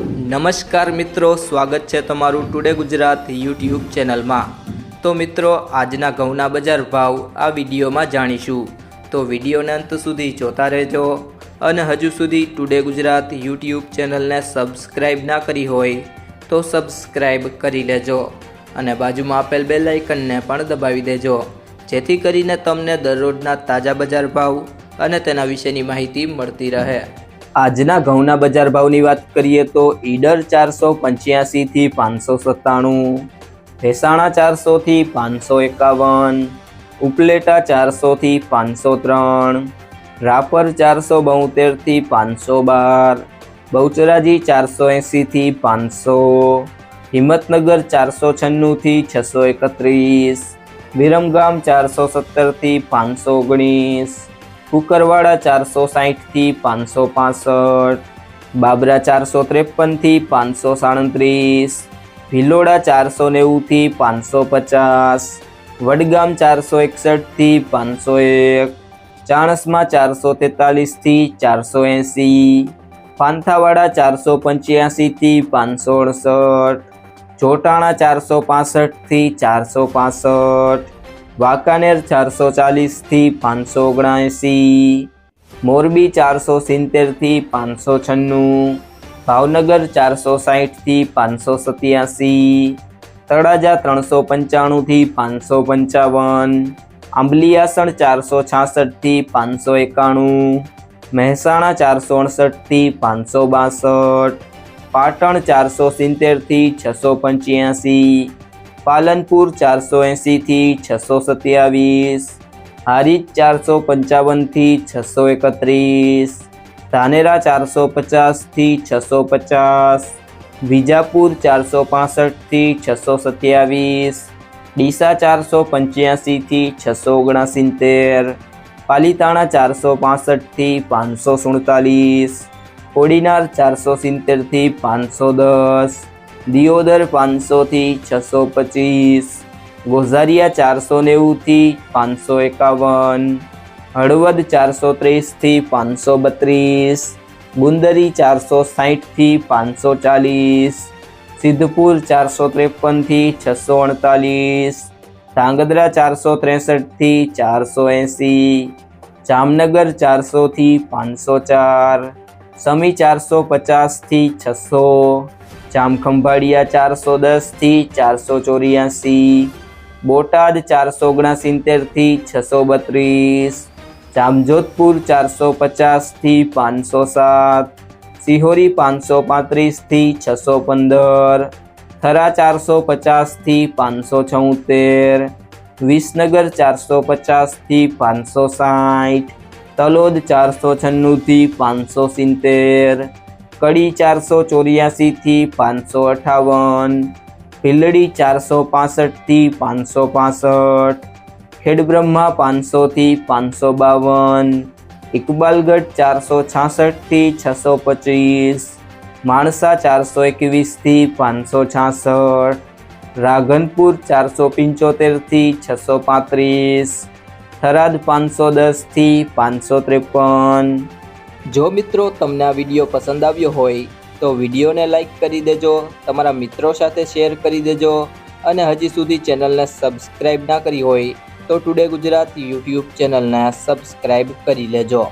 નમસ્કાર મિત્રો, સ્વાગત છે તમારું ટુડે ગુજરાત યુટ્યુબ ચેનલમાં। તો મિત્રો, આજના ઘઉંના બજાર ભાવ આ વિડીયોમાં જાણીશું, તો વિડીયોને અંત સુધી જોતા રહેજો। અને હજુ સુધી ટુડે ગુજરાત યુટ્યુબ ચેનલને સબસ્ક્રાઈબ ના કરી હોય તો સબસ્ક્રાઈબ કરી લેજો અને બાજુમાં આપેલ બેલ આઇકનને પણ દબાવી દેજો, જેથી કરીને તમને દરરોજના તાજા બજાર ભાવ અને તેના વિશેની માહિતી મળતી રહે। આજના ઘઉંના બજાર ભાવની વાત કરીએ તો ઈડર 485 થી 597, ભેસાણા 400 થી 551, ઉપલેટા 400 થી 503, રાપર 472 થી 512, બહુચરાજી 480 થી 500, હિંમતનગર 496 થી 631, વિરમગામ 417 થી 519, કુકરવાડા 460 થી 565, બાબરા 453 થી 537, ભિલોડા 490 થી 550, વડગામ 461 થી 501, ચાણસ્મા 443 થી 480, પાંથાવાડા 485 થી 568, જોટાણા 465 થી 465, વાંકાનેર 440 થી 579, મોરબી 470 થી 596, ભાવનગર 460 થી 587, તળાજા 395 થી 555, આંબલિયાસણ 466 થી 591, મહેસાણા 468 થી 562, પાટણ 470 થી 685, પાલનપુર 480 થી 627, હારીજ 455 થી 631, ધાનેરા 450 થી 650, વિજાપુર 465 થી 627, ડીસા 485 થી 669, પાલીતાણા 465 થી 547, કોડીનાર 470 થી 510, દિયોદર 500 થી 625, ગોઝારિયા 490 થી 551, હળવદ 430 થી 532, ગુંદરી 460 થી 540, સિદ્ધપુર 453 થી 648, ધાંગધ્રા 463 થી 480, જામનગર 400 થી 504, સમી 450 થી 600, જામખંભાળિયા 410 થી 484, બોટાદ 469 થી 632, જામજોધપુર 450 થી 507, સિહોરી 535 થી 615, થરા 450 થી 576, વિસનગર 450 થી 560, તલોદ 496 થી 570, કડી 484 થી 558, ભીલડી 465 થી 565, ખેડબ્રહ્મા 500 થી 552, ઇકબાલગઢ 466 થી 625, માણસા 421 થી 566, રાધનપુર 475 થી 635, થરાદ 510 થી 553। જો મિત્રો તમને આ વિડીયો પસંદ આવ્યો હોય તો વિડીયોને લાઈક કરી દેજો, તમારા મિત્રો સાથે શેર કરી દેજો અને હજી સુધી ચેનલને સબસ્ક્રાઈબ ના કરી હોય તો ટુડે ગુજરાત યુટ્યુબ ચેનલને સબસ્ક્રાઈબ કરી લેજો।